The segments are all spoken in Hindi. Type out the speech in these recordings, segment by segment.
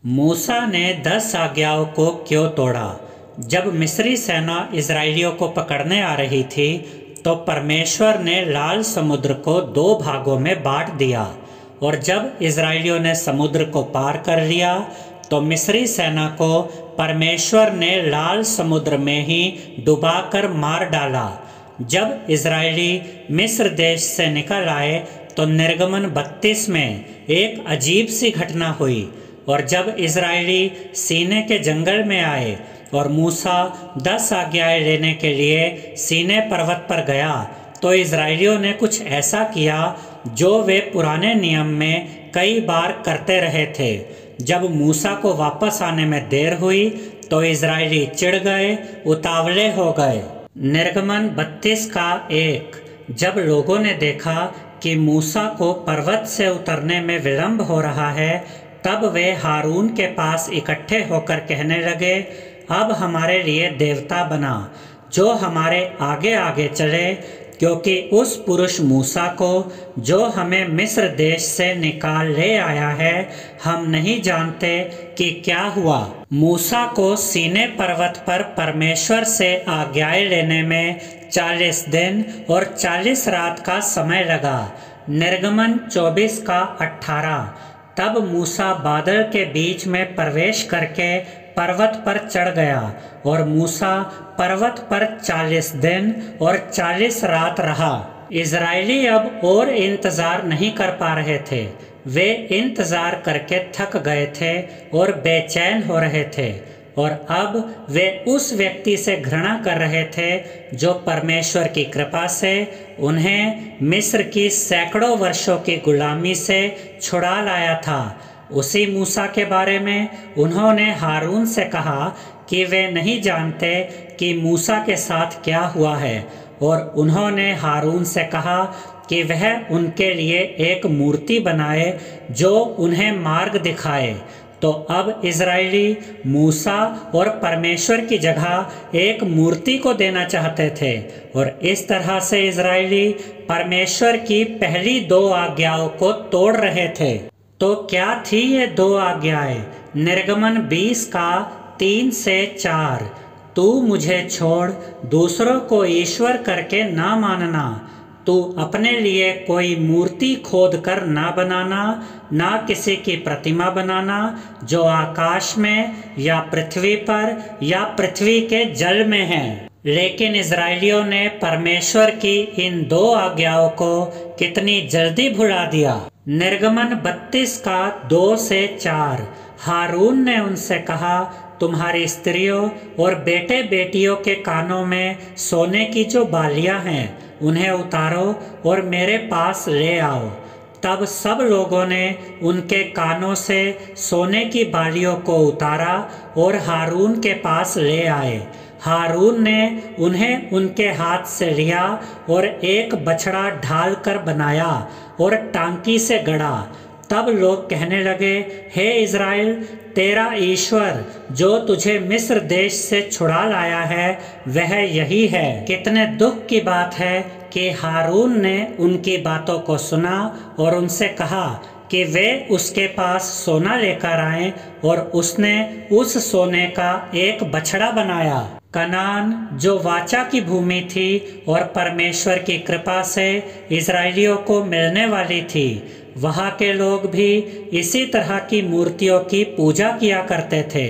मूसा ने 10 आज्ञाओं को क्यों तोड़ा? जब मिस्री सेना इजराइलियों को पकड़ने आ रही थी तो परमेश्वर ने लाल समुद्र को 2 भागों में बांट दिया, और जब इजराइलियों ने समुद्र को पार कर लिया तो मिस्री सेना को परमेश्वर ने लाल समुद्र में ही डुबाकर मार डाला। जब इजराइली मिस्र देश से निकल आए तो निर्गमन 32 में एक अजीब सी घटना हुई। और जब इजराइली सीने के जंगल में आए और मूसा 10 आज्ञाएं लेने के लिए सीने पर्वत पर गया तो इजराइलियों ने कुछ ऐसा किया जो वे पुराने नियम में कई बार करते रहे थे। जब मूसा को वापस आने में देर हुई तो इजराइली चिढ़ गए, उतावले हो गए। निर्गमन 32 का 1। जब लोगों ने देखा कि मूसा को पर्वत से उतरने में विलंब हो रहा है, तब वे हारून के पास इकट्ठे होकर कहने लगे, अब हमारे लिए देवता बना जो हमारे आगे आगे चले, क्योंकि उस पुरुष मूसा को जो हमें मिस्र देश से निकाल ले आया है हम नहीं जानते कि क्या हुआ। मूसा को सीने पर्वत पर परमेश्वर से आज्ञाएं लेने में 40 दिन और 40 रात का समय लगा। निर्गमन 24 का 18। तब मूसा बादल के बीच में प्रवेश करके पर्वत पर चढ़ गया, और मूसा पर्वत पर 40 दिन और 40 रात रहा। इजराइली अब और इंतजार नहीं कर पा रहे थे। वे इंतजार करके थक गए थे और बेचैन हो रहे थे, और अब वे उस व्यक्ति से घृणा कर रहे थे जो परमेश्वर की कृपा से उन्हें मिस्र की सैकड़ों वर्षों की गुलामी से छुड़ा लाया था। उसी मूसा के बारे में उन्होंने हारून से कहा कि वे नहीं जानते कि मूसा के साथ क्या हुआ है, और उन्होंने हारून से कहा कि वह उनके लिए एक मूर्ति बनाए जो उन्हें मार्ग दिखाए। तो अब इजराइली मूसा और परमेश्वर की जगह एक मूर्ति को देना चाहते थे, और इस तरह से इजराइली परमेश्वर की पहली 2 आज्ञाओं को तोड़ रहे थे। तो क्या थी ये 2 आज्ञाएं? निर्गमन 20 का 3 से 4। तू मुझे छोड़ दूसरों को ईश्वर करके ना मानना। तू अपने लिए कोई मूर्ति खोद कर ना बनाना, ना किसी की प्रतिमा बनाना जो आकाश में या पृथ्वी पर या पृथ्वी के जल में है। लेकिन इजराइलियों ने परमेश्वर की इन 2 आज्ञाओं को कितनी जल्दी भुला दिया। निर्गमन 32 का 2 से 4। हारून ने उनसे कहा, तुम्हारी स्त्रियों और बेटे बेटियों के कानों में सोने की जो बालियां हैं उन्हें उतारो और मेरे पास ले आओ। तब सब लोगों ने उनके कानों से सोने की बालियों को उतारा और हारून के पास ले आए। हारून ने उन्हें उनके हाथ से लिया और एक बछड़ा ढाल कर बनाया और टांकी से गड़ा। तब लोग कहने लगे, हे इज़राइल, तेरा ईश्वर जो तुझे मिस्र देश से छुड़ा लाया है वह यही है। कितने दुख की बात है कि हारून ने उनकी बातों को सुना और उनसे कहा कि वे उसके पास सोना लेकर आएं, और उसने उस सोने का एक बछड़ा बनाया। कनान जो वाचा की भूमि थी और परमेश्वर की कृपा से इजराइलियों को मिलने वाली थी, वहाँ के लोग भी इसी तरह की मूर्तियों की पूजा किया करते थे।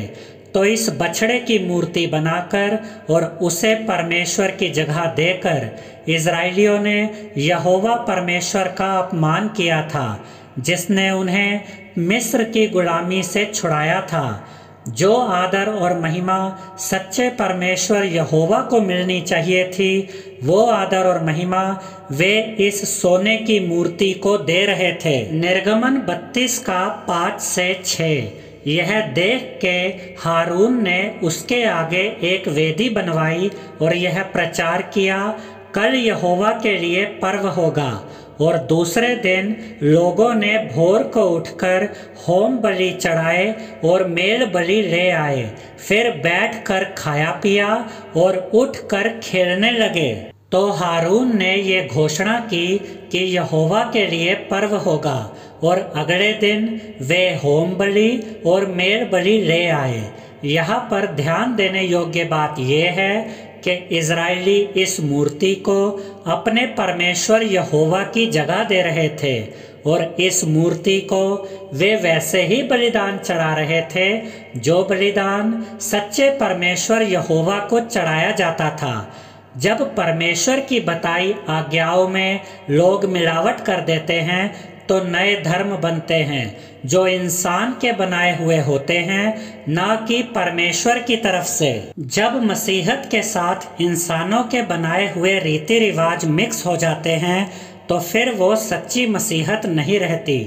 तो इस बछड़े की मूर्ति बनाकर और उसे परमेश्वर की जगह देकर इजराइलियों ने यहोवा परमेश्वर का अपमान किया था, जिसने उन्हें मिस्र की गुलामी से छुड़ाया था। जो आदर और महिमा सच्चे परमेश्वर यहोवा को मिलनी चाहिए थी, वो आदर और महिमा वे इस सोने की मूर्ति को दे रहे थे। निर्गमन 32 का 5 से 6। यह देख के हारून ने उसके आगे एक वेदी बनवाई और यह प्रचार किया, कल यहोवा के लिए पर्व होगा। और दूसरे दिन लोगों ने भोर को उठकर होम बलि चढ़ाए और मेल बलि ले आए। फिर बैठकर खाया पिया और उठकर खेलने लगे। तो हारून ने ये घोषणा की कि यहोवा के लिए पर्व होगा, और अगले दिन वे होम बलि और मेल बलि ले आए। यहाँ पर ध्यान देने योग्य बात यह है कि इजरायली इस मूर्ति को अपने परमेश्वर यहोवा की जगह दे रहे थे, और इस मूर्ति को वे वैसे ही बलिदान चढ़ा रहे थे जो बलिदान सच्चे परमेश्वर यहोवा को चढ़ाया जाता था। जब परमेश्वर की बताई आज्ञाओं में लोग मिलावट कर देते हैं तो नए धर्म बनते हैं जो इंसान के बनाए हुए होते हैं, ना कि परमेश्वर की तरफ से। जब मसीहत के साथ इंसानों के बनाए हुए रीति रिवाज मिक्स हो जाते हैं तो फिर वो सच्ची मसीहत नहीं रहती।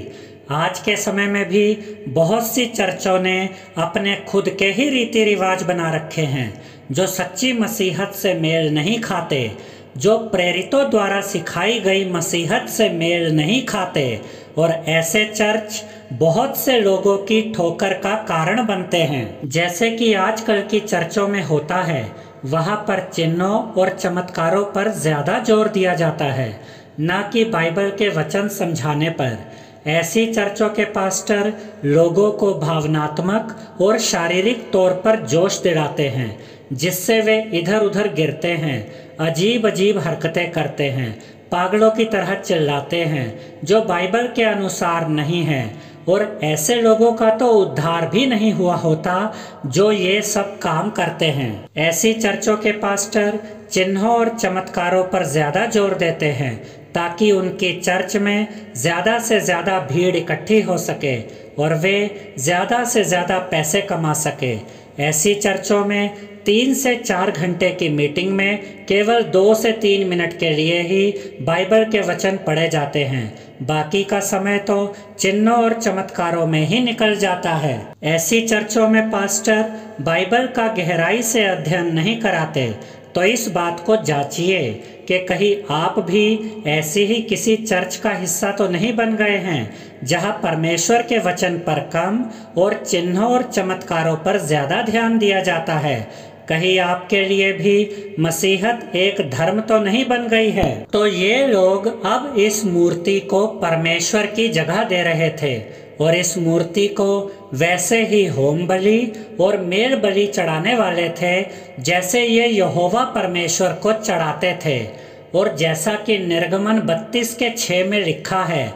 आज के समय में भी बहुत सी चर्चों ने अपने खुद के ही रीति रिवाज बना रखे हैं जो सच्ची मसीहत से मेल नहीं खाते, जो प्रेरितों द्वारा सिखाई गई मसीहत से मेल नहीं खाते, और ऐसे चर्च बहुत से लोगों की ठोकर का कारण बनते हैं। जैसे कि आजकल की चर्चों में होता है, वहाँ पर चिन्हों और चमत्कारों पर ज्यादा जोर दिया जाता है, न कि बाइबल के वचन समझाने पर। ऐसी चर्चों के पास्टर लोगों को भावनात्मक और शारीरिक तौर पर जोश दिलाते हैं, जिससे वे इधर उधर गिरते हैं, अजीब अजीब हरकतें करते हैं, पागलों की तरह चिल्लाते हैं, जो बाइबल के अनुसार नहीं है। और ऐसे लोगों का तो उद्धार भी नहीं हुआ होता जो ये सब काम करते हैं। ऐसी चर्चों के पास्टर चिन्हों और चमत्कारों पर ज्यादा जोर देते हैं ताकि उनकी चर्च में ज्यादा से ज्यादा भीड़ इकट्ठी हो सके और वे ज्यादा से ज्यादा पैसे कमा सके। ऐसी चर्चों में 3 से 4 घंटे की मीटिंग में केवल 2 से 3 मिनट के लिए ही बाइबल के वचन पढ़े जाते हैं, बाकी का समय तो चिन्हों और चमत्कारों में ही निकल जाता है। ऐसी चर्चों में पास्टर बाइबल का गहराई से अध्ययन नहीं कराते, तो इस बात को जांचिए कि कहीं आप भी ऐसी ही किसी चर्च का हिस्सा तो नहीं बन गए हैं जहां परमेश्वर के वचन पर कम और चिन्हों और चमत्कारों पर ज्यादा ध्यान दिया जाता है। कहीं आपके लिए भी मसीहत एक धर्म तो नहीं बन गई है। तो ये लोग अब इस मूर्ति को परमेश्वर की जगह दे रहे थे और इस मूर्ति को वैसे ही होम बलि और मेल बलि चढ़ाने वाले थे जैसे ये यहोवा परमेश्वर को चढ़ाते थे। और जैसा कि निर्गमन 32 के 6 में लिखा है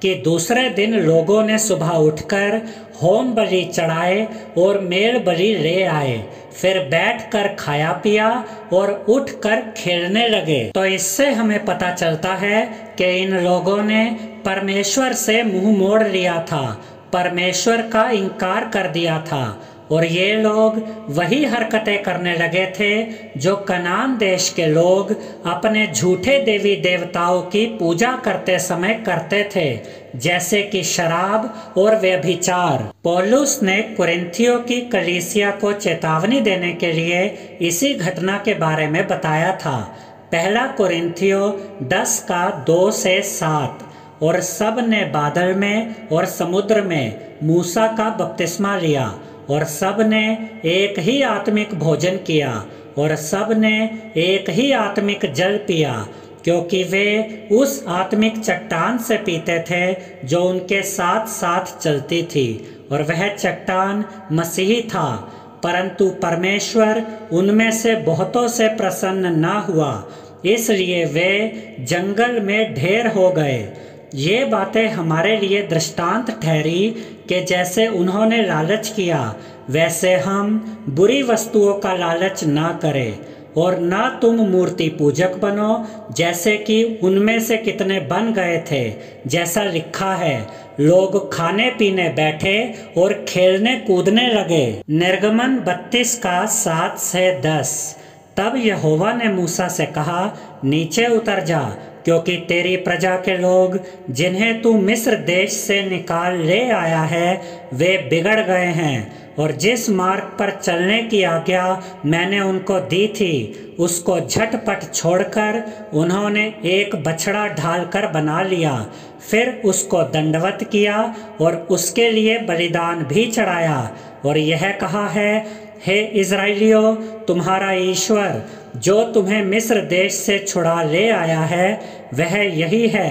कि दूसरे दिन लोगों ने सुबह उठकर होम बलि चढ़ाए और मेल बलि ले आए, फिर बैठकर खाया पिया और उठकर खेलने लगे। तो इससे हमें पता चलता है कि इन लोगों ने परमेश्वर से मुंह मोड़ लिया था, परमेश्वर का इनकार कर दिया था, और ये लोग वही हरकतें करने लगे थे जो कनान देश के लोग अपने झूठे देवी देवताओं की पूजा करते समय करते थे, जैसे कि शराब और व्यभिचार। पौलुस ने कुरिन्थियों की कलीसिया को चेतावनी देने के लिए इसी घटना के बारे में बताया था। पहला कुरिन्थियों 10 का 2 से 7। और सब ने बादल में और समुद्र में मूसा का बपतिस्मा लिया, और सब ने एक ही आत्मिक भोजन किया, और सब ने एक ही आत्मिक जल पिया, क्योंकि वे उस आत्मिक चट्टान से पीते थे जो उनके साथ साथ चलती थी, और वह चट्टान मसीही था। परंतु परमेश्वर उनमें से बहुतों से प्रसन्न न हुआ, इसलिए वे जंगल में ढेर हो गए। ये बातें हमारे लिए दृष्टांत ठहरी कि जैसे उन्होंने लालच किया वैसे हम बुरी वस्तुओं का लालच ना करें, और ना तुम मूर्ति पूजक बनो जैसे कि उनमें से कितने बन गए थे, जैसा लिखा है, लोग खाने पीने बैठे और खेलने कूदने लगे। निर्गमन 32 का 7 से 10। तब यहोवा ने मूसा से कहा, नीचे उतर जा, क्योंकि तेरी प्रजा के लोग जिन्हें तू मिस्र देश से निकाल ले आया है वे बिगड़ गए हैं और जिस मार्ग पर चलने की आज्ञा मैंने उनको दी थी उसको झटपट छोड़कर उन्होंने एक बछड़ा ढालकर बना लिया। फिर उसको दंडवत किया और उसके लिए बलिदान भी चढ़ाया और यह कहा है, हे इज़राइलियों, तुम्हारा ईश्वर जो तुम्हें मिस्र देश से छुड़ा ले आया है वह यही है।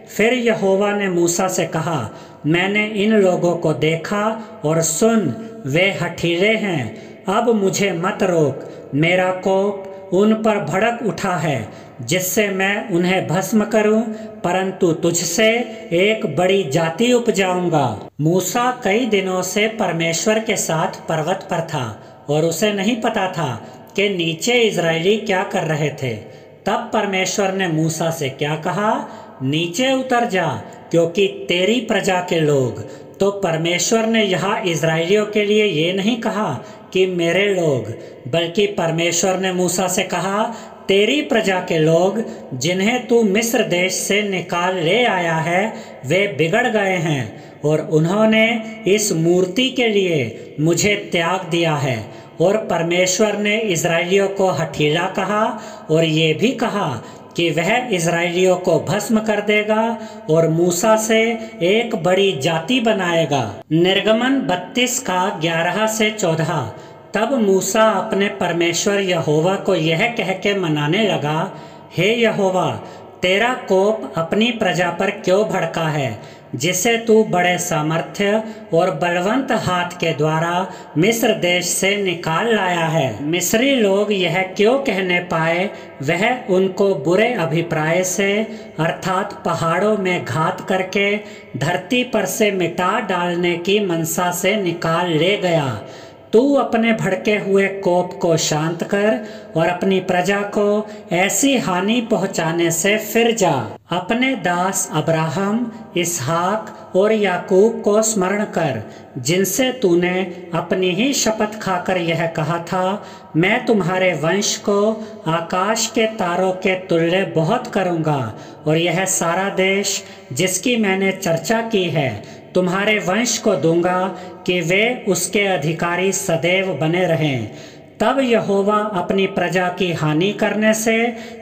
फिर यहोवा ने मूसा से कहा, मैंने इन लोगों को देखा और सुन, वे हठीले हैं। अब मुझे मत रोक, मेरा कोप उन पर भड़क उठा है जिससे मैं उन्हें भस्म करूं, परंतु तुझसे एक बड़ी जाति उपजाऊंगा। मूसा कई दिनों से परमेश्वर के साथ पर्वत पर था और उसे नहीं पता था कि नीचे इज़राइली क्या कर रहे थे। तब परमेश्वर ने मूसा से क्या कहा, नीचे उतर जा, क्योंकि तेरी प्रजा के लोग। तो परमेश्वर ने यहाँ इज़राइलियों के लिए ये नहीं कहा कि मेरे लोग, बल्कि परमेश्वर ने मूसा से कहा, तेरी प्रजा के लोग जिन्हें तू मिस्र देश से निकाल ले आया है वे बिगड़ गए हैं और उन्होंने इस मूर्ति के लिए मुझे त्याग दिया है। और परमेश्वर ने इज़राइलियों को हठीला कहा और ये भी कहा कि वह इज़राइलियों को भस्म कर देगा और मूसा से एक बड़ी जाति बनाएगा। निर्गमन 32 का 11 से 14। तब मूसा अपने परमेश्वर यहोवा को यह कह के मनाने लगा, हे यहोवा, तेरा कोप अपनी प्रजा पर क्यों भड़का है, जिसे तू बड़े सामर्थ्य और बलवंत हाथ के द्वारा मिस्र देश से निकाल लाया है। मिस्री लोग यह क्यों कहने पाए, वह उनको बुरे अभिप्राय से अर्थात पहाड़ों में घात करके धरती पर से मिटा डालने की मनसा से निकाल ले गया। तू अपने भड़के हुए कोप को शांत कर और अपनी प्रजा को ऐसी हानि पहुंचाने से फिर जा। अपने दास अब्राहम, इसहाक और याकूब को स्मरण कर, जिनसे तूने अपनी ही शपथ खाकर यह कहा था, मैं तुम्हारे वंश को आकाश के तारों के तुल्य बहुत करूँगा और यह सारा देश जिसकी मैंने चर्चा की है तुम्हारे वंश को दूंगा कि वे उसके अधिकारी सदैव बने रहें। तब यहोवा अपनी प्रजा की हानि करने से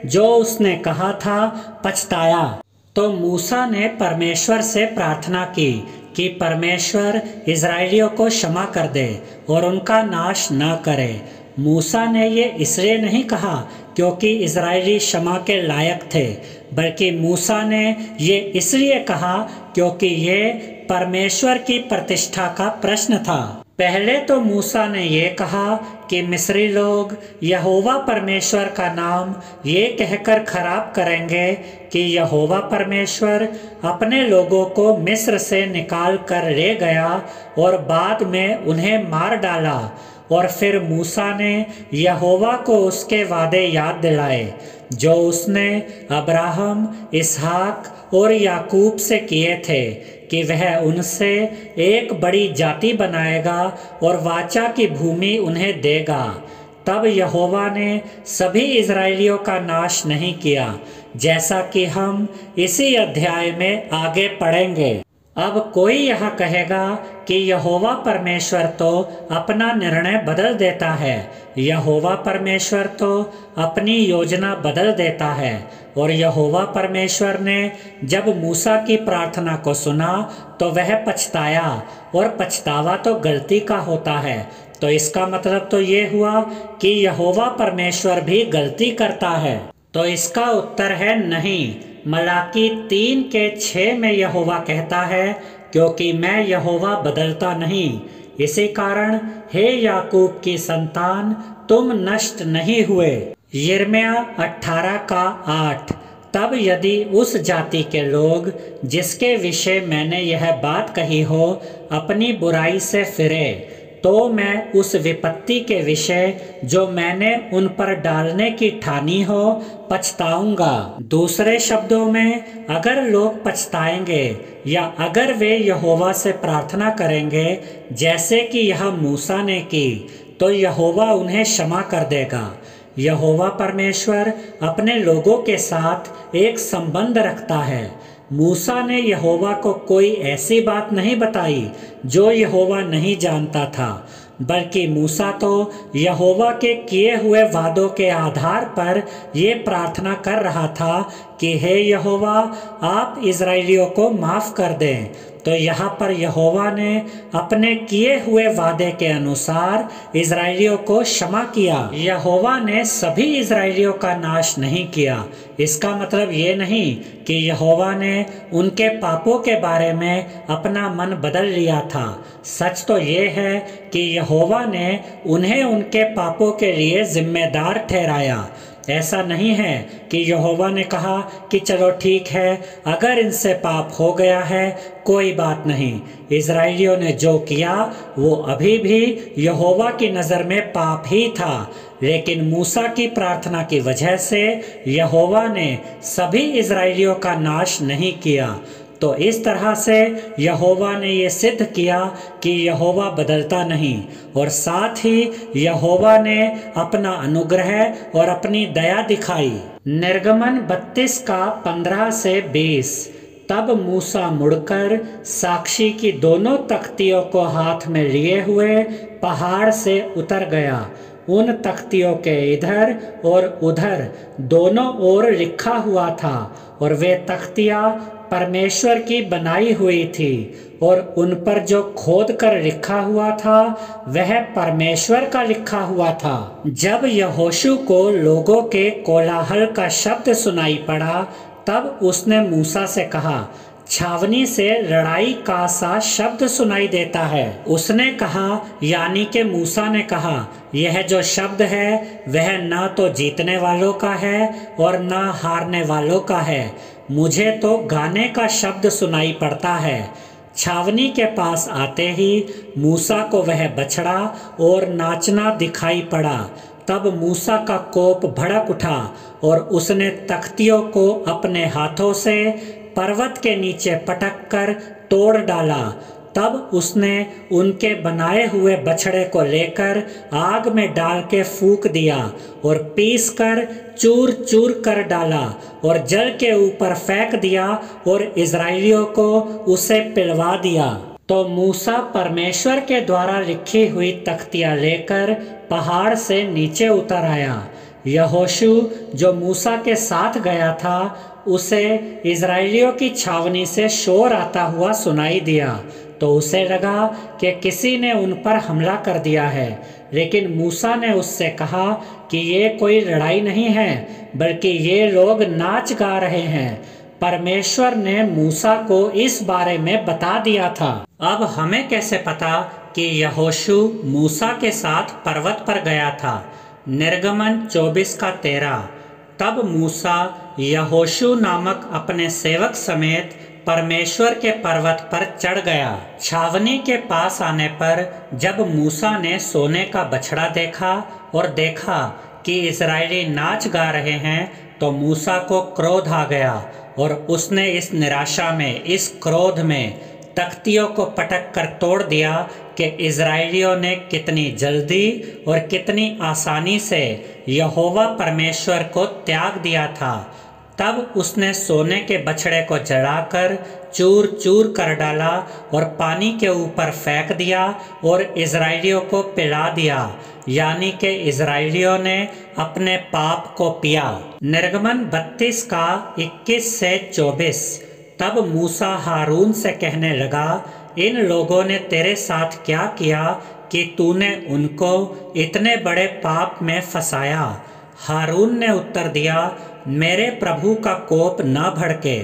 जो उसने कहा था पछताया। तो मूसा ने परमेश्वर से प्रार्थना की कि परमेश्वर इज़राइलियों को क्षमा कर दे और उनका नाश न करे। मूसा ने ये इसलिए नहीं कहा क्योंकि इज़राइली क्षमा के लायक थे, बल्कि मूसा ने ये इसलिए कहा क्योंकि ये परमेश्वर की प्रतिष्ठा का प्रश्न था। पहले तो मूसा ने ये कहा कि मिस्री लोग यहोवा परमेश्वर का नाम ये कहकर खराब करेंगे कि यहोवा परमेश्वर अपने लोगों को मिस्र से निकाल कर ले गया और बाद में उन्हें मार डाला। और फिर मूसा ने यहोवा को उसके वादे याद दिलाए जो उसने अब्राहम, इसहाक और याकूब से किए थे कि वह उनसे एक बड़ी जाति बनाएगा और वाचा की भूमि उन्हें देगा। तब यहोवा ने सभी इज़राइलियों का नाश नहीं किया, जैसा कि हम इसी अध्याय में आगे पढ़ेंगे। अब कोई यह कहेगा कि यहोवा परमेश्वर तो अपना निर्णय बदल देता है। यहोवा परमेश्वर तो अपनी योजना बदल देता है। और यहोवा परमेश्वर ने जब मूसा की प्रार्थना को सुना तो वह पछताया, और पछतावा तो गलती का होता है। तो इसका मतलब तो ये हुआ कि यहोवा परमेश्वर भी गलती करता है। तो इसका उत्तर है नहीं। मलाकी 3:6 में यहोवा कहता है, क्योंकि मैं यहोवा बदलता नहीं। इसी कारण हे याकूब की संतान, तुम नष्ट नहीं हुए। यिर्मयाह 18:8। तब यदि उस जाति के लोग जिसके विषय मैंने यह बात कही हो अपनी बुराई से फिरे, तो मैं उस विपत्ति के विषय जो मैंने उन पर डालने की ठानी हो पछताऊंगा। दूसरे शब्दों में, अगर लोग पछताएंगे या अगर वे यहोवा से प्रार्थना करेंगे जैसे कि यह मूसा ने की, तो यहोवा उन्हें क्षमा कर देगा। यहोवा परमेश्वर अपने लोगों के साथ एक संबंध रखता है। मूसा ने यहोवा को कोई ऐसी बात नहीं बताई जो यहोवा नहीं जानता था। बल्कि मूसा तो यहोवा के किए हुए वादों के आधार पर ये प्रार्थना कर रहा था कि हे यहोवा, आप इज़राइलियों को माफ़ कर दें। तो यहाँ पर यहोवा ने अपने किए हुए वादे के अनुसार इज़राइलियों को क्षमा किया। यहोवा ने सभी इज़राइलियों का नाश नहीं किया। इसका मतलब ये नहीं कि यहोवा ने उनके पापों के बारे में अपना मन बदल लिया था। सच तो ये है कि यहोवा ने उन्हें उनके पापों के लिए जिम्मेदार ठहराया। ऐसा नहीं है कि यहोवा ने कहा कि चलो ठीक है, अगर इनसे पाप हो गया है कोई बात नहीं। इज़राइलियों ने जो किया वो अभी भी यहोवा की नज़र में पाप ही था, लेकिन मूसा की प्रार्थना की वजह से यहोवा ने सभी इज़राइलियों का नाश नहीं किया। तो इस तरह से यहोवा ने ये सिद्ध किया कि यहोवा बदलता नहीं, और साथ ही यहोवा ने अपना अनुग्रह और अपनी दया दिखाई। निर्गमन 32 का 15 से 20। तब मूसा मुड़कर साक्षी की दोनों तख्तियों को हाथ में लिए हुए पहाड़ से उतर गया। उन तख्तियों के इधर और उधर दोनों ओर लिखा हुआ था, और वे तख्तियाँ परमेश्वर की बनाई हुई थी, और उन पर जो खोद कर लिखा हुआ था वह परमेश्वर का लिखा हुआ था। जब यहोशू को लोगों के कोलाहल का शब्द सुनाई पड़ा, तब उसने मूसा से कहा, छावनी से लड़ाई का सा शब्द सुनाई देता है। उसने कहा, यानी कि मूसा ने कहा, यह जो शब्द है वह न तो जीतने वालों का है और न हारने वालों का है। मुझे तो गाने का शब्द सुनाई पड़ता है। छावनी के पास आते ही मूसा को वह बछड़ा और नाचना दिखाई पड़ा। तब मूसा का कोप भड़क उठा और उसने तख्तियों को अपने हाथों से पर्वत के नीचे पटक कर तोड़ डाला। तब उसने उनके बनाए हुए बछड़े को लेकर आग में डाल के फूंक दिया और पीस कर चूर चूर कर डाला और जल के ऊपर फेंक दिया और इज़राइलियों को उसे पिलवा दिया। तो मूसा परमेश्वर के द्वारा लिखी हुई तख्तियाँ लेकर पहाड़ से नीचे उतर आया। यहोशू जो मूसा के साथ गया था, उसे इज़राइलियों की छावनी से शोर आता हुआ सुनाई दिया। तो उसे लगा कि किसी ने उन पर हमला कर दिया है, लेकिन मूसा ने उससे कहा कि ये कोई लड़ाई नहीं है, बल्कि ये लोग नाच गा रहे हैं। परमेश्वर ने मूसा को इस बारे में बता दिया था। अब हमें कैसे पता कि यहोशू मूसा के साथ पर्वत पर गया था? निर्गमन 24 का 13। तब मूसा यहोशू नामक अपने सेवक समेत परमेश्वर के पर्वत पर चढ़ गया। छावनी के पास आने पर जब मूसा ने सोने का बछड़ा देखा और देखा कि इज़राइली नाच गा रहे हैं, तो मूसा को क्रोध आ गया और उसने इस निराशा में, इस क्रोध में तख्तियों को पटक कर तोड़ दिया कि इज़राइलियों ने कितनी जल्दी और कितनी आसानी से यहोवा परमेश्वर को त्याग दिया था। तब उसने सोने के बछड़े को जलाकर चूर चूर कर डाला और पानी के ऊपर फेंक दिया और इज़राइलियों को पिला दिया, यानी कि इज़राइलियों ने अपने पाप को पिया। निर्गमन 32 का 21 से 24। तब मूसा हारून से कहने लगा, इन लोगों ने तेरे साथ क्या किया कि तूने उनको इतने बड़े पाप में फंसाया? हारून ने उत्तर दिया, मेरे प्रभु का कोप न भड़के।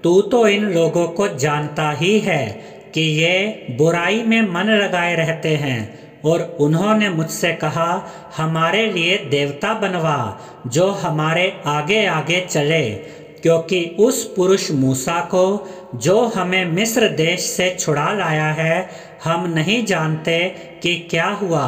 तू तो इन लोगों को जानता ही है कि ये बुराई में मन लगाए रहते हैं, और उन्होंने मुझसे कहा, हमारे लिए देवता बनवा जो हमारे आगे आगे चले, क्योंकि उस पुरुष मूसा को जो हमें मिस्र देश से छुड़ा लाया है हम नहीं जानते कि क्या हुआ।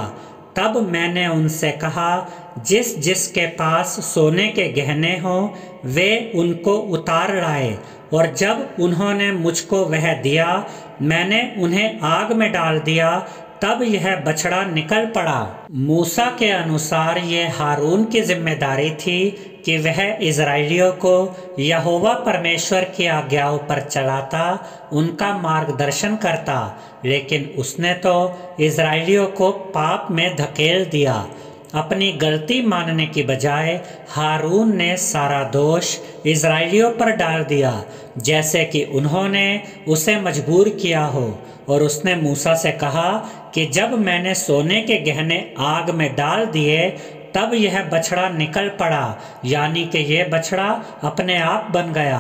तब मैंने उनसे कहा, जिस जिसके पास सोने के गहने हों वे उनको उतार लाए, और जब उन्होंने मुझको वह दिया मैंने उन्हें आग में डाल दिया तब यह बछड़ा निकल पड़ा। मूसा के अनुसार ये हारून की जिम्मेदारी थी कि वह इजराइलियों को यहोवा परमेश्वर की आज्ञाओं पर चलाता, उनका मार्गदर्शन करता, लेकिन उसने तो इजराइलियों को पाप में धकेल दिया। अपनी गलती मानने की बजाय हारून ने सारा दोष इजराइलियों पर डाल दिया, जैसे कि उन्होंने उसे मजबूर किया हो। और उसने मूसा से कहा कि जब मैंने सोने के गहने आग में डाल दिए तब यह बछड़ा निकल पड़ा, यानी कि यह बछड़ा अपने आप बन गया।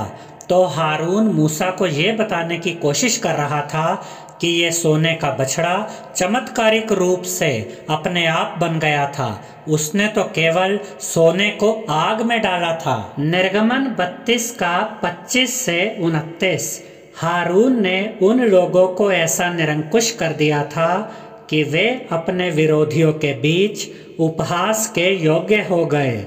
तो हारून मूसा को ये बताने की कोशिश कर रहा था कि ये सोने का बछड़ा चमत्कारिक रूप से अपने आप बन गया था, उसने तो केवल सोने को आग में डाला था। निर्गमन 32 का 25 से 29। हारून ने उन लोगों को ऐसा निरंकुश कर दिया था कि वे अपने विरोधियों के बीच उपहास के योग्य हो गए।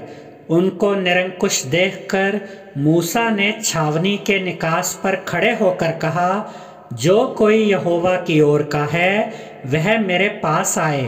उनको निरंकुश देखकर मूसा ने छावनी के निकास पर खड़े होकर कहा, जो कोई यहोवा की ओर का है वह मेरे पास आए।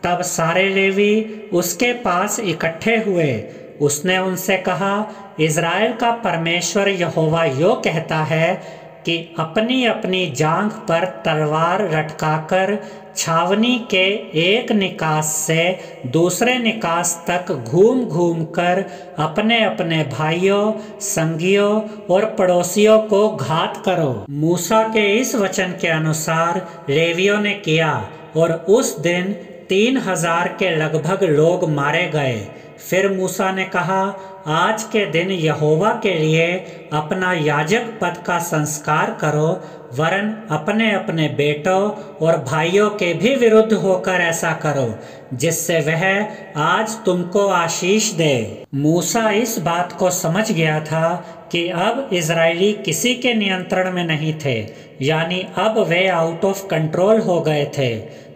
तब सारे लेवी उसके पास इकट्ठे हुए। उसने उनसे कहा, इज़राइल का परमेश्वर यहोवा यो कहता है कि अपनी अपनी जांघ पर तलवार लटकाकर छावनी के एक निकास से दूसरे निकास तक घूम घूम कर अपने अपने भाइयों, संगियों और पड़ोसियों को घात करो। मूसा के इस वचन के अनुसार लेवियों ने किया और उस दिन 3000 के लगभग लोग मारे गए। फिर मूसा ने कहा, आज के दिन यहोवा के लिए अपना याजक पद का संस्कार करो, वरन अपने अपने बेटों और भाइयों के भी विरुद्ध होकर ऐसा करो, जिससे वह आज तुमको आशीष दे। मूसा इस बात को समझ गया था कि अब इजरायली किसी के नियंत्रण में नहीं थे, यानी अब वे आउट ऑफ कंट्रोल हो गए थे।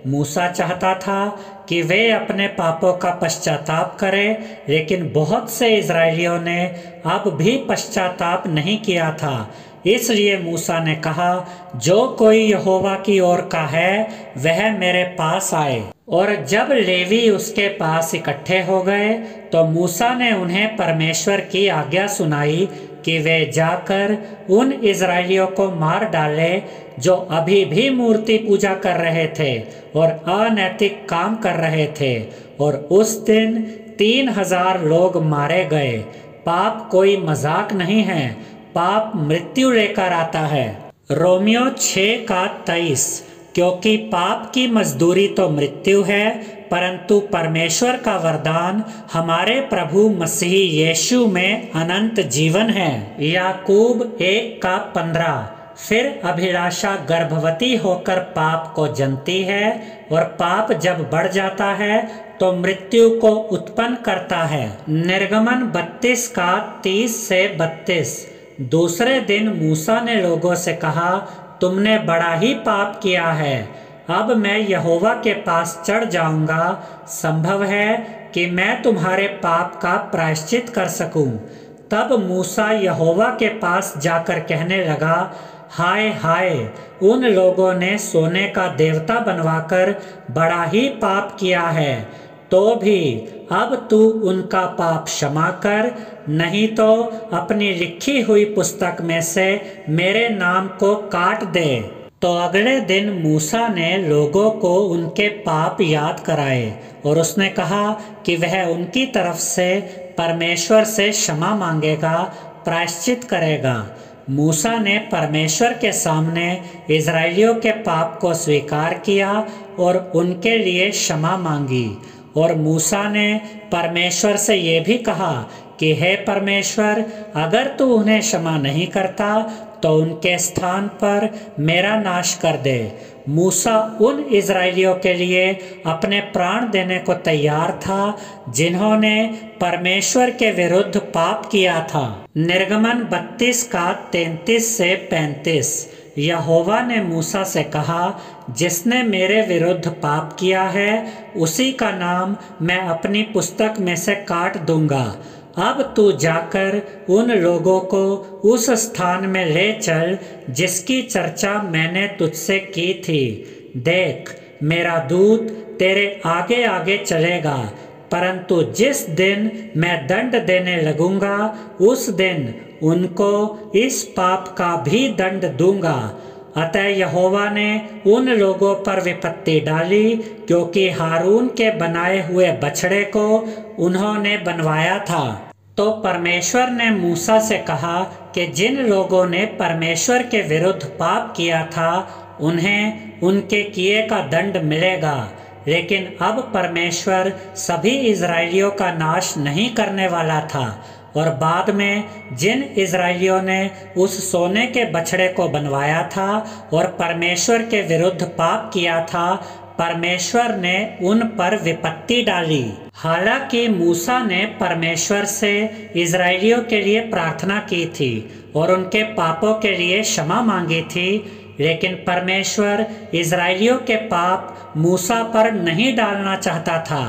मूसा चाहता था कि वे अपने पापों का पश्चाताप करें, लेकिन बहुत से इजरायलियों ने अब भी पश्चाताप नहीं किया था। इसलिए मूसा ने कहा, जो कोई यहोवा की ओर का है वह मेरे पास आए। और जब लेवी उसके पास इकट्ठे हो गए तो मूसा ने उन्हें परमेश्वर की आज्ञा सुनाई कि वे जाकर उन इजरायलियों को मार डाले जो अभी भी मूर्ति पूजा कर रहे थे और अनैतिक काम कर रहे थे। और उस दिन 3000 लोग मारे गए। पाप कोई मजाक नहीं है, पाप मृत्यु लेकर आता है। रोमियो 6 का 23। क्योंकि पाप की मजदूरी तो मृत्यु है, परंतु परमेश्वर का वरदान हमारे प्रभु मसीह यीशु में अनंत जीवन है। याकूब 1 का 15। फिर अभिलाषा गर्भवती होकर पाप को जनती है, और पाप जब बढ़ जाता है तो मृत्यु को उत्पन्न करता है। निर्गमन 32 का 30 से 32। दूसरे दिन मूसा ने लोगों से कहा, तुमने बड़ा ही पाप किया है। अब मैं यहोवा के पास चढ़ जाऊंगा। संभव है कि मैं तुम्हारे पाप का प्रायश्चित कर सकूं। तब मूसा यहोवा के पास जाकर कहने लगा, हाय हाय, उन लोगों ने सोने का देवता बनवाकर बड़ा ही पाप किया है। तो भी अब तू उनका पाप क्षमा कर, नहीं तो अपनी लिखी हुई पुस्तक में से मेरे नाम को काट दे। तो अगले दिन मूसा ने लोगों को उनके पाप याद कराए और उसने कहा कि वह उनकी तरफ से परमेश्वर से क्षमा मांगेगा, प्रायश्चित करेगा। मूसा ने परमेश्वर के सामने इजरायलियों के पाप को स्वीकार किया और उनके लिए क्षमा मांगी। और मूसा ने परमेश्वर से ये भी कहा कि हे परमेश्वर, अगर तू उन्हें क्षमा नहीं करता तो उनके स्थान पर मेरा नाश कर दे। मूसा उन इजरायलियों के लिए अपने प्राण देने को तैयार था जिन्होंने परमेश्वर के विरुद्ध पाप किया था। निर्गमन 32 का 33 से 35। यहोवा ने मूसा से कहा, जिसने मेरे विरुद्ध पाप किया है उसी का नाम मैं अपनी पुस्तक में से काट दूंगा। अब तू जाकर उन लोगों को उस स्थान में ले चल जिसकी चर्चा मैंने तुझसे की थी। देख, मेरा दूत तेरे आगे आगे चलेगा, परंतु जिस दिन मैं दंड देने लगूंगा उस दिन उनको इस पाप का भी दंड दूंगा। अतः यहोवा ने उन लोगों पर विपत्ति डाली क्योंकि हारून के बनाए हुए बछड़े को उन्होंने बनवाया था। तो परमेश्वर ने मूसा से कहा कि जिन लोगों ने परमेश्वर के विरुद्ध पाप किया था उन्हें उनके किए का दंड मिलेगा। लेकिन अब परमेश्वर सभी इजराइलियों का नाश नहीं करने वाला था, और बाद में जिन इजराइलियों ने उस सोने के बछड़े को बनवाया था और परमेश्वर के विरुद्ध पाप किया था, परमेश्वर ने उन पर विपत्ति डाली। हालांकि मूसा ने परमेश्वर से इजराइलियों के लिए प्रार्थना की थी और उनके पापों के लिए क्षमा मांगी थी, लेकिन परमेश्वर इजराइलियों के पाप मूसा पर नहीं डालना चाहता था।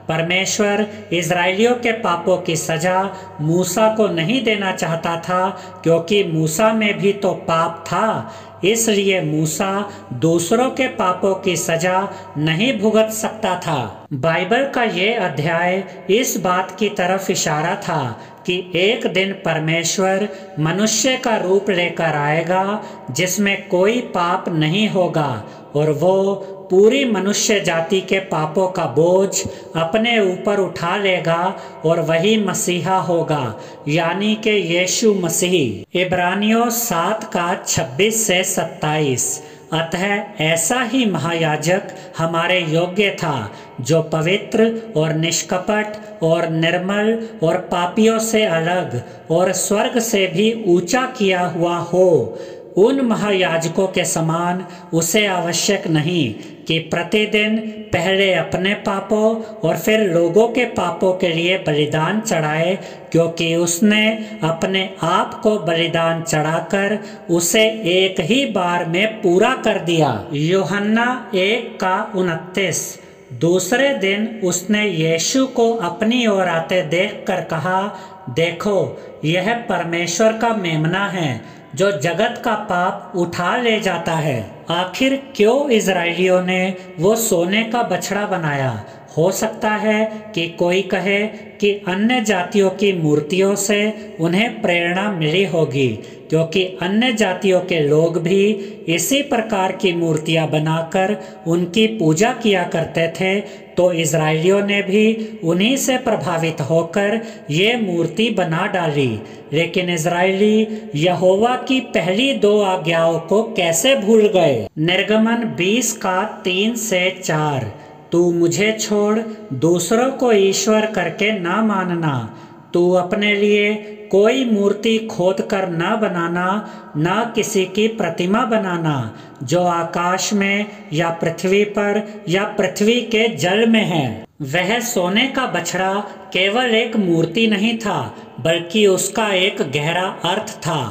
परमेश्वर इजराइलियों के पापों की सजा मूसा को नहीं देना चाहता था, क्योंकि मूसा में भी तो पाप था। इसलिए मूसा दूसरों के पापों की सजा नहीं भुगत सकता था। बाइबल का ये अध्याय इस बात की तरफ इशारा था कि एक दिन परमेश्वर मनुष्य का रूप लेकर आएगा जिसमें कोई पाप नहीं होगा, और वो पूरी मनुष्य जाति के पापों का बोझ अपने ऊपर उठा लेगा, और वही मसीहा होगा, यानी कि यीशु मसीह। इब्रानियों 7 का 26 से 27। अतः ऐसा ही महायाजक हमारे योग्य था, जो पवित्र और निष्कपट और निर्मल और पापियों से अलग और स्वर्ग से भी ऊंचा किया हुआ हो। उन महायाजकों के समान उसे आवश्यक नहीं कि प्रतिदिन पहले अपने पापों और फिर लोगों के पापों के लिए बलिदान चढ़ाए, क्योंकि उसने अपने आप को बलिदान चढ़ाकर उसे एक ही बार में पूरा कर दिया। यूहन्ना 1 का 29। दूसरे दिन उसने यीशु को अपनी ओर आते देखकर कहा, देखो, यह परमेश्वर का मेमना है जो जगत का पाप उठा ले जाता है। आखिर क्यों इजराइलियों ने वो सोने का बछड़ा बनाया? हो सकता है कि कोई कहे कि अन्य जातियों की मूर्तियों से उन्हें प्रेरणा मिली होगी, क्योंकि अन्य जातियों के लोग भी इसी प्रकार की मूर्तियां बनाकर उनकी पूजा किया करते थे, तो इजराइलियों ने भी उन्हीं से प्रभावित होकर ये मूर्ति बना डाली। लेकिन इजराइली यहोवा की पहली 2 आज्ञाओं को कैसे भूल गए? निर्गमन 20 का 3 से 4। तू मुझे छोड़ दूसरों को ईश्वर करके ना मानना। तू अपने लिए कोई मूर्ति खोद कर न बनाना, न किसी की प्रतिमा बनाना जो आकाश में या पृथ्वी पर या पृथ्वी के जल में है। वह सोने का बछड़ा केवल एक मूर्ति नहीं था, बल्कि उसका एक गहरा अर्थ था।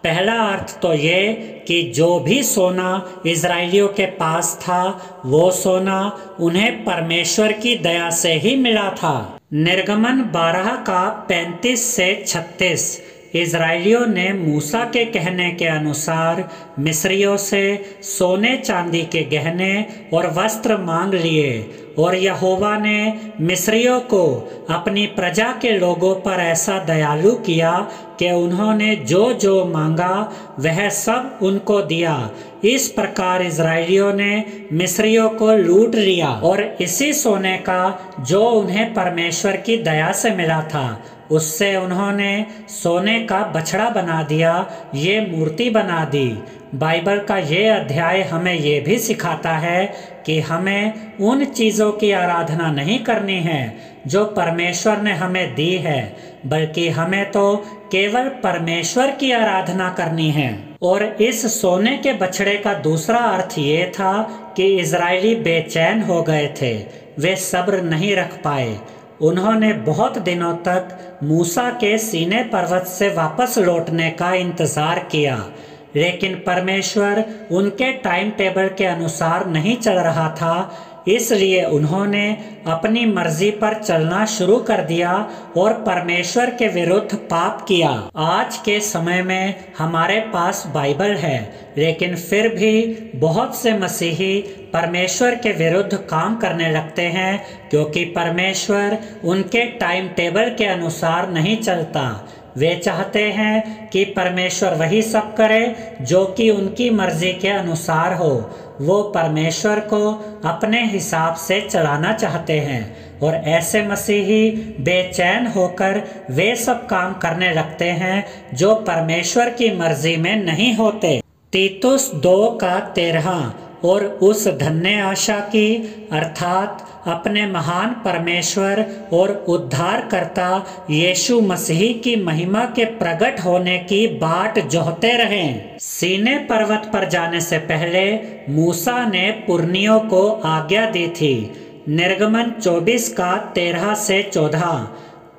पहला अर्थ तो ये कि जो भी सोना इजराइलियों के पास था, वो सोना उन्हें परमेश्वर की दया से ही मिला था। निर्गमन 12 का 35 से 36। इजराइलियों ने मूसा के कहने के अनुसार मिस्रियों से सोने चांदी के गहने और वस्त्र मांग लिए, और यहोवा ने मिस्रियों को अपनी प्रजा के लोगों पर ऐसा दयालु किया कि उन्होंने जो जो मांगा वह सब उनको दिया। इस प्रकार इजराइलियों ने मिस्रियों को लूट लिया, और इसी सोने का जो उन्हें परमेश्वर की दया से मिला था, उससे उन्होंने सोने का बछड़ा बना दिया, ये मूर्ति बना दी। बाइबल का ये अध्याय हमें ये भी सिखाता है कि हमें उन चीज़ों की आराधना नहीं करनी है जो परमेश्वर ने हमें दी है, बल्कि हमें तो केवल परमेश्वर की आराधना करनी है। और इस सोने के बछड़े का दूसरा अर्थ ये था कि इजरायली बेचैन हो गए थे, वे सब्र नहीं रख पाए। उन्होंने बहुत दिनों तक मूसा के सीने पर्वत से वापस लौटने का इंतजार किया, लेकिन परमेश्वर उनके टाइम टेबल के अनुसार नहीं चल रहा था। इसलिए उन्होंने अपनी मर्जी पर चलना शुरू कर दिया और परमेश्वर के विरुद्ध पाप किया। आज के समय में हमारे पास बाइबल है, लेकिन फिर भी बहुत से मसीही परमेश्वर के विरुद्ध काम करने लगते हैं, क्योंकि परमेश्वर उनके टाइम टेबल के अनुसार नहीं चलता। वे चाहते हैं कि परमेश्वर वही सब करे जो कि उनकी मर्जी के अनुसार हो। वो परमेश्वर को अपने हिसाब से चलाना चाहते हैं और ऐसे मसीही बेचैन होकर वे सब काम करने लगते हैं जो परमेश्वर की मर्जी में नहीं होते। तीतुस 2:13 और उस धन्य आशा की अर्थात अपने महान परमेश्वर और उद्धारकर्ता यीशु मसीह की महिमा के प्रकट होने की बाट जोहते रहें। सीने पर्वत पर जाने से पहले मूसा ने पुरनियों को आज्ञा दी थी। निर्गमन 24:13 से 14।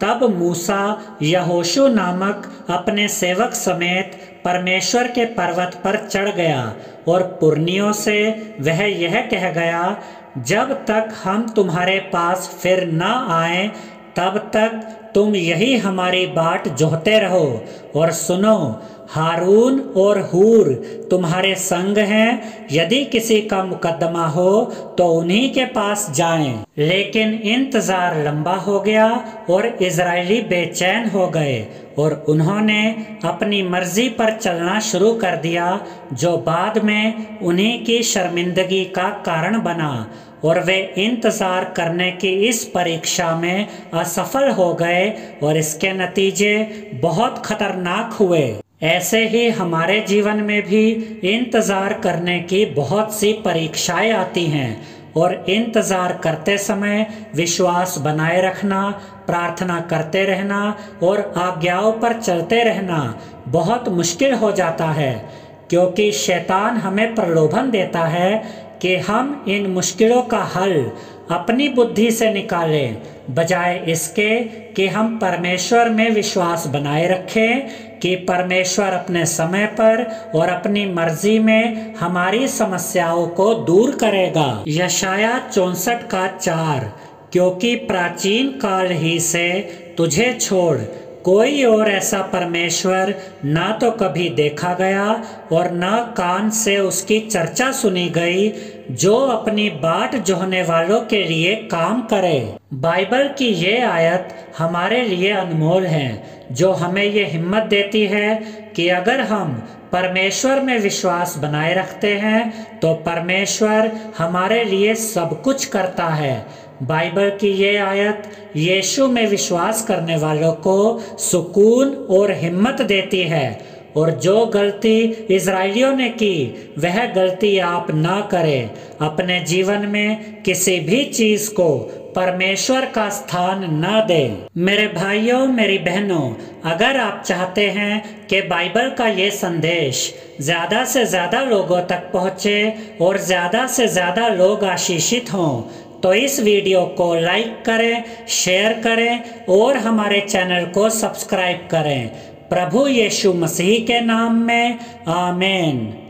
तब मूसा यहोशू नामक अपने सेवक समेत परमेश्वर के पर्वत पर चढ़ गया और पुरनियों से वह यह कह गया, जब तक हम तुम्हारे पास फिर न आए तब तक तुम यही हमारी बाट जोहते रहो। और सुनो, हारून और हूर तुम्हारे संग हैं, यदि किसी का मुकदमा हो तो उन्हीं के पास जाएं। लेकिन इंतजार लंबा हो गया और इजरायली बेचैन हो गए और उन्होंने अपनी मर्जी पर चलना शुरू कर दिया, जो बाद में उन्हीं की शर्मिंदगी का कारण बना और वे इंतजार करने की इस परीक्षा में असफल हो गए और इसके नतीजे बहुत खतरनाक हुए। ऐसे ही हमारे जीवन में भी इंतजार करने की बहुत सी परीक्षाएं आती हैं और इंतजार करते समय विश्वास बनाए रखना, प्रार्थना करते रहना और आज्ञाओं पर चलते रहना बहुत मुश्किल हो जाता है, क्योंकि शैतान हमें प्रलोभन देता है कि हम इन मुश्किलों का हल अपनी बुद्धि से निकालें, बजाय इसके कि हम परमेश्वर में विश्वास बनाए रखें कि परमेश्वर अपने समय पर और अपनी मर्जी में हमारी समस्याओं को दूर करेगा। यशाया 64:4। क्योंकि प्राचीन काल ही से तुझे छोड़ कोई और ऐसा परमेश्वर ना तो कभी देखा गया और न कान से उसकी चर्चा सुनी गई, जो अपनी बाट जोहने वालों के लिए काम करे। बाइबल की ये आयत हमारे लिए अनमोल है, जो हमें ये हिम्मत देती है कि अगर हम परमेश्वर में विश्वास बनाए रखते हैं तो परमेश्वर हमारे लिए सब कुछ करता है। बाइबल की ये आयत यीशु में विश्वास करने वालों को सुकून और हिम्मत देती है और जो गलती इजराइलियों ने की वह गलती आप ना करें। अपने जीवन में किसी भी चीज को परमेश्वर का स्थान न दें। मेरे भाइयों, मेरी बहनों, अगर आप चाहते हैं कि बाइबल का ये संदेश ज़्यादा से ज़्यादा लोगों तक पहुँचे और ज़्यादा से ज़्यादा लोग आशीषित हों, तो इस वीडियो को लाइक करें, शेयर करें और हमारे चैनल को सब्सक्राइब करें। प्रभु यीशु मसीह के नाम में आमीन।